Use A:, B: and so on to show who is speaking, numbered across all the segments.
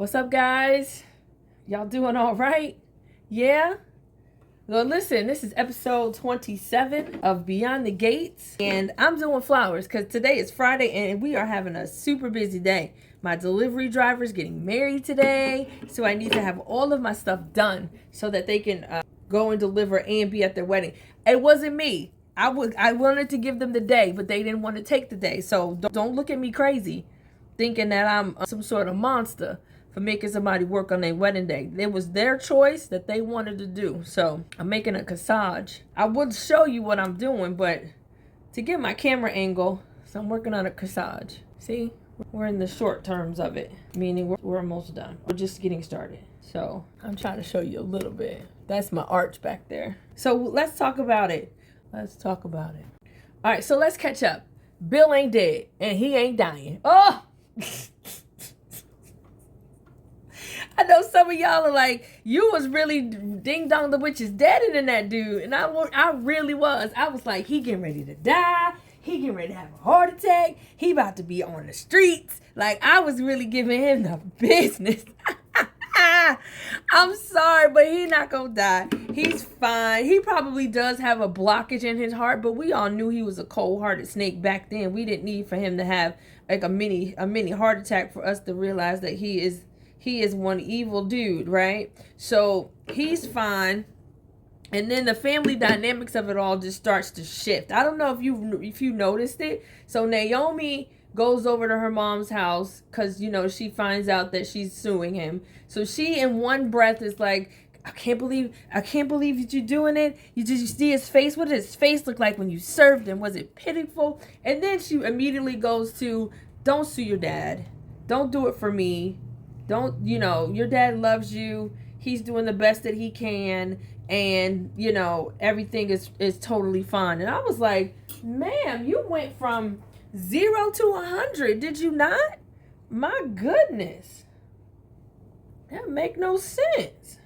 A: What's up, guys? Y'all doing all right? Yeah? Well, listen, this is episode 27 of Beyond the Gates, and I'm doing flowers because today is Friday and we are having a super busy day. My delivery driver's getting married today, so I need to have all of my stuff done so that they can go and deliver and be at their wedding. It wasn't me. I wanted to give them the day, but they didn't want to take the day, so don't look at me crazy thinking that I'm some sort of monster for making somebody work on their wedding day. It was their choice that they wanted to do. So I'm making a corsage. I would show you what I'm doing, but to get my camera angle, so I'm working on a corsage. See, we're in the short terms of it, meaning we're almost done. We're just getting started. So I'm trying to show you a little bit. That's my arch back there. So let's talk about it. Let's talk about it. All right, so let's catch up. Bill ain't dead and he ain't dying. Oh! I know some of y'all are like, you was really ding dong the witch is deader than that dude. And I really was. I was like, he getting ready to die. He getting ready to have a heart attack. He about to be on the streets. Like, I was really giving him the business. I'm sorry, but he not gonna die. He's fine. He probably does have a blockage in his heart, but we all knew he was a cold-hearted snake back then. We didn't need for him to have like a mini heart attack for us to realize that he is one evil dude, right? So he's fine. And then the family dynamics of it all just starts to shift. I don't know if you noticed it. So Naomi goes over to her mom's house because, you know, she finds out that she's suing him. So she in one breath is like, I can't believe that you're doing it. You see his face? What did his face look like when you served him? Was it pitiful? And then she immediately goes to, don't sue your dad. Don't do it for me. Don't, you know, your dad loves you. He's doing the best that he can. And, you know, everything is totally fine. And I was like, ma'am, you went from 0 to 100. Did you not? My goodness. That make no sense.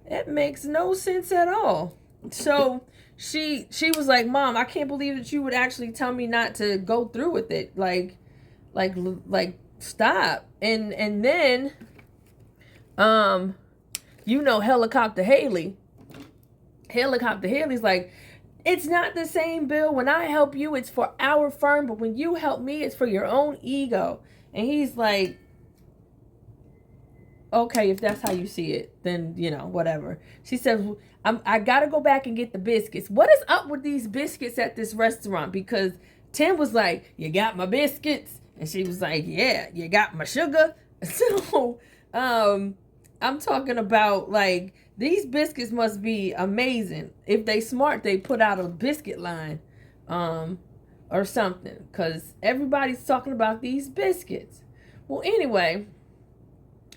A: That makes no sense at all. So she was like, Mom, I can't believe that you would actually tell me not to go through with it. Like stop. And then you know, Helicopter Haley's like, it's not the same, Bill. When I help you, it's for our firm, but when you help me, it's for your own ego. And he's like, okay, if that's how you see it, then, you know, whatever. She says, I got to go back and get the biscuits. What is up with these biscuits at this restaurant? Because Tim was like, you got my biscuits? And she was like, yeah, you got my sugar? So, I'm talking about, like, these biscuits must be amazing. If they smart, they put out a biscuit line or something, because everybody's talking about these biscuits. Well, anyway,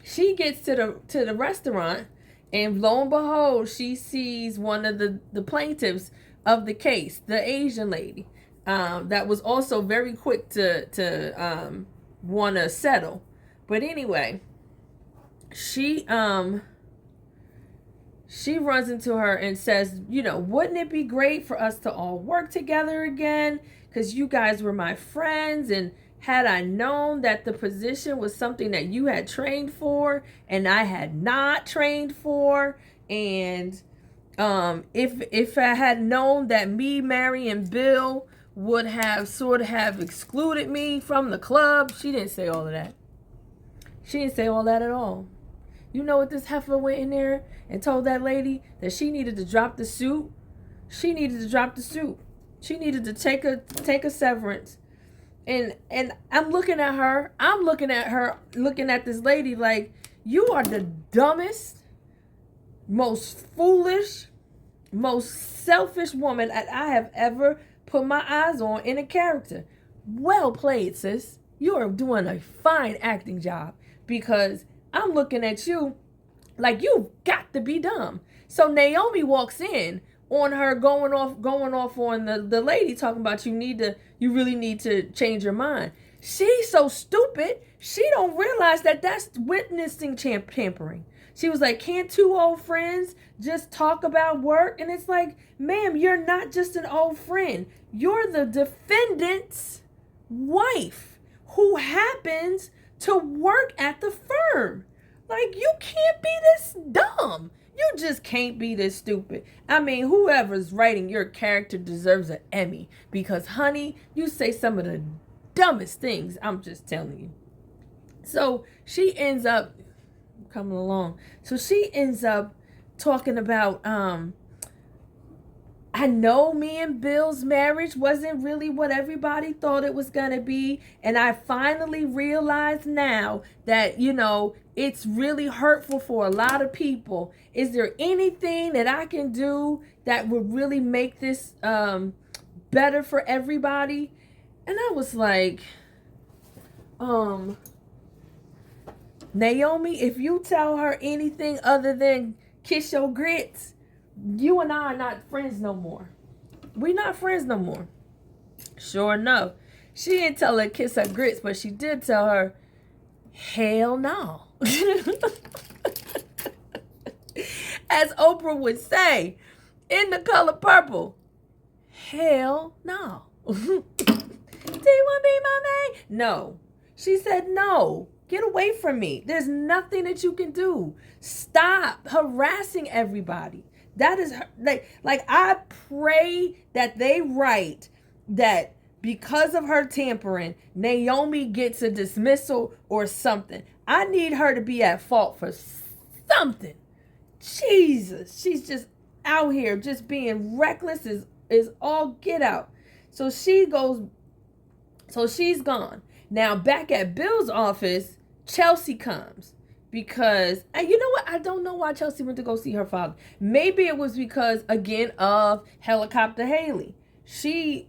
A: she gets to the restaurant, and lo and behold, she sees one of the plaintiffs of the case, the Asian lady, that was also very quick to want to settle. But anyway, she runs into her and says, you know, wouldn't it be great for us to all work together again? Because you guys were my friends, and had I known that the position was something that you had trained for and I had not trained for, and if I had known that me marrying Bill would have sort of have excluded me from the club. She didn't say all of that. She didn't say all that at all. You know what this heifer went in there and told that lady? That she needed to drop the suit. She needed to drop the suit. She needed to take a severance. And I'm looking at her. Looking at this lady like, you are the dumbest, most foolish, most selfish woman that I have ever put my eyes on in a character. Well played, sis. You are doing a fine acting job, because I'm looking at you like you've got to be dumb. So Naomi walks in on her going off on the lady, talking about you really need to change your mind. She's so stupid, she don't realize that that's witnessing tampering. She was like, can't two old friends just talk about work? And it's like, ma'am, you're not just an old friend. You're the defendant's wife who happens to work at the firm. Like, you can't be this dumb. You just can't be this stupid. I mean, whoever's writing your character deserves an Emmy because, honey, you say some of the dumbest things. I'm just telling you. So she ends up coming along. So she ends up talking about, I know me and Bill's marriage wasn't really what everybody thought it was going to be. And I finally realized now that, you know, it's really hurtful for a lot of people. Is there anything that I can do that would really make this better for everybody? And I was like, Naomi, if you tell her anything other than kiss your grits, you and I are not friends no more. We're not friends no more. Sure enough, she didn't tell her kiss her grits, but she did tell her, hell no. As Oprah would say, in The Color Purple, hell no. Do you want to be my man? No. She said, no. Get away from me. There's nothing that you can do. Stop harassing everybody. That is like I pray that they write that because of her tampering, Naomi gets a dismissal or something. I need her to be at fault for something. Jesus, she's just out here just being reckless is all get out. So she's gone. Now back at Bill's office, Chelsea comes. Because, and you know what? I don't know why Chelsea went to go see her father. Maybe it was because, again, of Helicopter Haley. She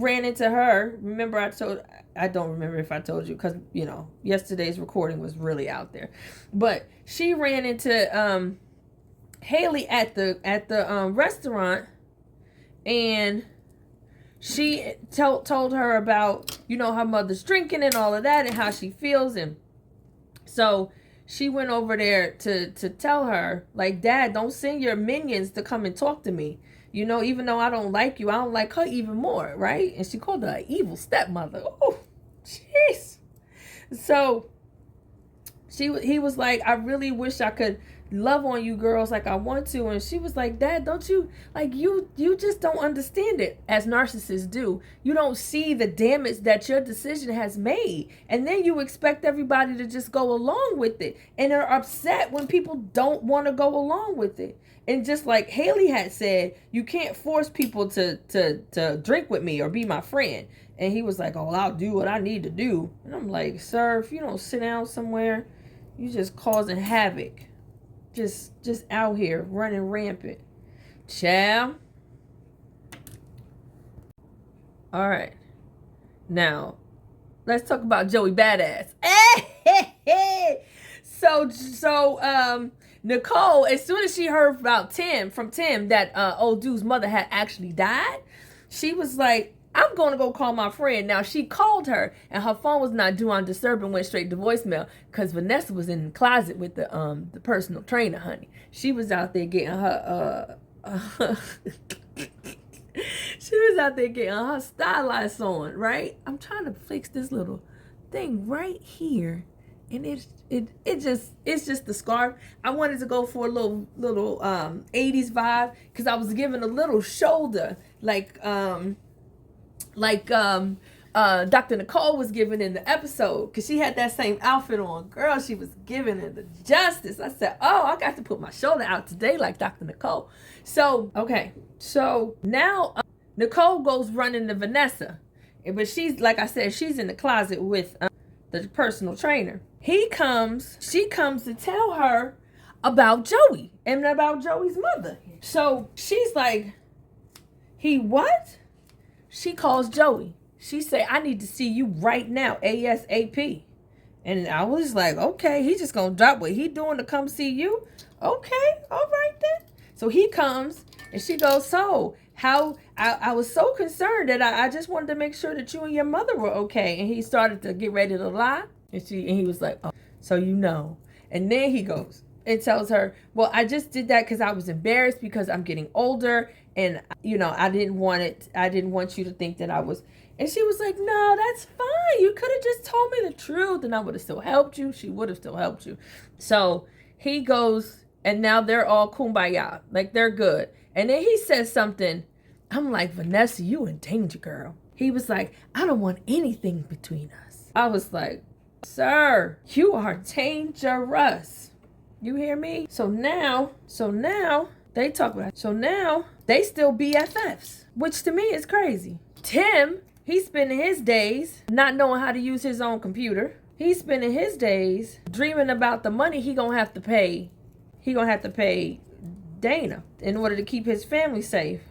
A: ran into her. Remember, I don't remember if I told you because, you know, yesterday's recording was really out there. But she ran into Haley at the restaurant, and she told her about, you know, her mother's drinking and all of that and how she feels. And so she went over there to tell her, like, Dad, don't send your minions to come and talk to me. You know, even though I don't like you, I don't like her even more, right? And she called her an evil stepmother. Oh, jeez. So he was like, I really wish I could love on you girls like I want to. And she was like, Dad, don't you, like, you just don't understand it, as narcissists do. You don't see the damage that your decision has made, and then you expect everybody to just go along with it, and are upset when people don't want to go along with it. And just like Haley had said, you can't force people to drink with me or be my friend. And he was like, oh, I'll do what I need to do. And I'm like, sir, if you don't sit down somewhere, you just causing havoc. Just out here running rampant. Child. All right. Now, let's talk about Joey Badass. So Nicole, as soon as she heard about from Tim that old dude's mother had actually died, she was like, I'm going to go call my friend. Now, she called her, and her phone was not due on disturb and went straight to voicemail because Vanessa was in the closet with the personal trainer, honey. She was out there getting her she was out there getting her stylists on, right? I'm trying to fix this little thing right here, and it's just the scarf. I wanted to go for a little 80s vibe because I was giving a little shoulder like Dr. Nicole was giving in the episode, because she had that same outfit on. Girl, she was giving it the justice. I said, oh, I got to put my shoulder out today like Dr. Nicole. So, okay. So now Nicole goes running to Vanessa. But she's, like I said, she's in the closet with the personal trainer. She comes to tell her about Joey and about Joey's mother. So she's like, he what? She calls Joey. She say, I need to see you right now, ASAP. And I was like, okay, he just gonna drop what he doing to come see you? Okay, all right then. So he comes, and she goes, so how, I was so concerned that I just wanted to make sure that you and your mother were okay. And he started to get ready to lie. And he was like, oh, so you know. And then he goes and tells her, well, I just did that because I was embarrassed because I'm getting older. And, you know, I didn't want you to think that I was And she was like, no, that's fine. You could have just told me the truth and I would have still helped you. She would have still helped you. So he goes, and now they're all kumbaya. Like, they're good. And then he says something. I'm like, Vanessa, you in danger, girl. He was like, I don't want anything between us. I was like, sir, you are dangerous. You hear me? So now they talk about it. So now they still BFFs, which to me is crazy. Tim, he's spending his days not knowing how to use his own computer. He's spending his days dreaming about the money he gonna have to pay. He gonna have to pay Dana in order to keep his family safe.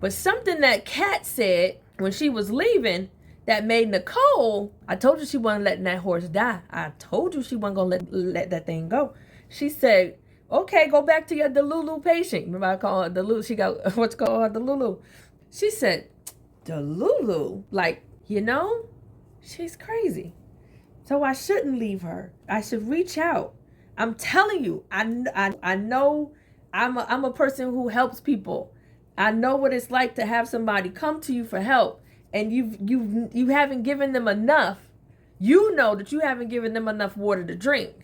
A: But something that Kat said when she was leaving that made Nicole, I told you she wasn't letting that horse die. I told you she wasn't gonna let that thing go. She said, okay, go back to your Delulu patient. Remember I call her Delulu? She got what's called her Delulu. She said, Delulu? Like, she's crazy. So I shouldn't leave her. I should reach out. I'm telling you, I know I'm a person who helps people. I know what it's like to have somebody come to you for help and you haven't given them enough. You know that you haven't given them enough water to drink.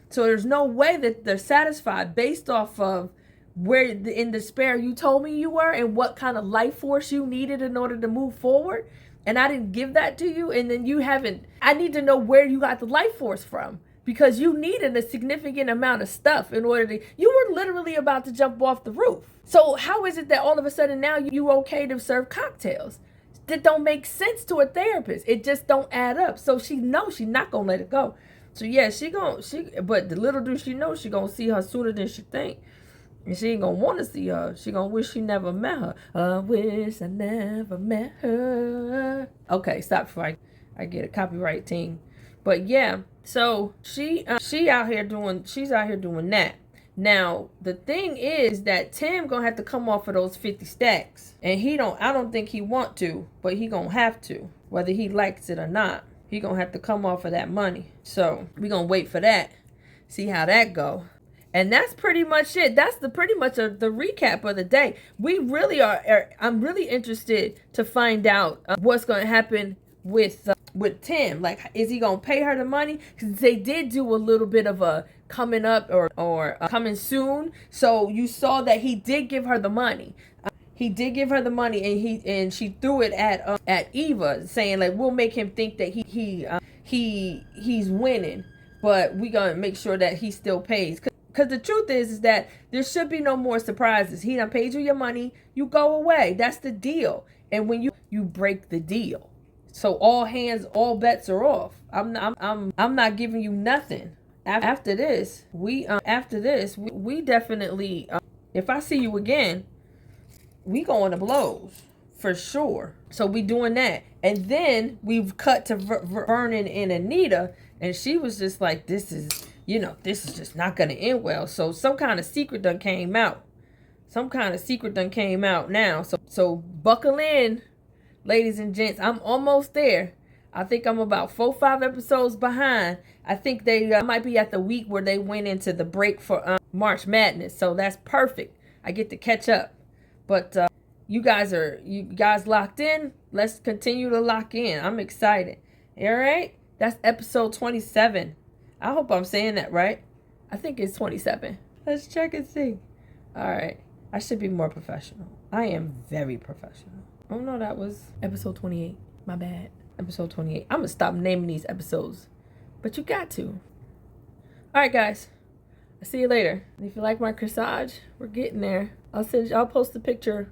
A: So there's no way that they're satisfied based off of where in despair you told me you were and what kind of life force you needed in order to move forward. And I didn't give that to you. And then I need to know where you got the life force from, because you needed a significant amount of stuff in order you were literally about to jump off the roof. So how is it that all of a sudden now you okay to serve cocktails? That don't make sense to a therapist. It just don't add up. So she knows she's not going to let it go. So yeah, but the little do she know, she going to see her sooner than she think. And she ain't going to want to see her. She going to wish she never met her. I wish I never met her. Okay, stop before I get a copyright thing. But yeah, so she's out here doing that. Now, the thing is that Tim going to have to come off of those 50 stacks. And I don't think he want to, but he going to have to, whether he likes it or not. He going to have to come off of that money. So we going to wait for that. See how that go. And that's pretty much it. That's pretty much the recap of the day. We really I'm really interested to find out what's going to happen with Tim. Like, is he going to pay her the money? Because they did do a little bit of a coming up or coming soon. So you saw that he did give her the money. He did give her the money, and she threw it at Eva, saying like, we'll make him think that he's winning, but we gonna make sure that he still pays. Because the truth is that there should be no more surprises. He done paid you your money, you go away. That's the deal. And when you break the deal, so all bets are off. I'm not giving you nothing. After this, we definitely, if I see you again, we going to blows for sure. So we doing that. And then we've cut to Vernon and Anita, and she was just like, this is just not going to end well. So some kind of secret done came out. Now. So buckle in, ladies and gents. I'm almost there. I think I'm about 4-5 episodes behind. I think they might be at the week where they went into the break for March Madness. So that's perfect. I get to catch up. But you guys locked in? Let's continue to lock in. I'm excited. All right? That's episode 27. I hope I'm saying that right. I think it's 27. Let's check and see. All right. I should be more professional. I am very professional. Oh, no, that was episode 28. My bad. Episode 28. I'm going to stop naming these episodes. But you got to. All right, guys. I'll see you later. And if you like my corsage, we're getting there. I'll post the picture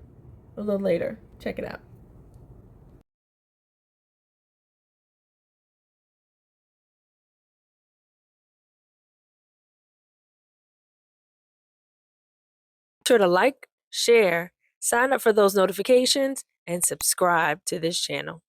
A: a little later. Check it out. Be sure to like, share, sign up for those notifications, and subscribe to this channel.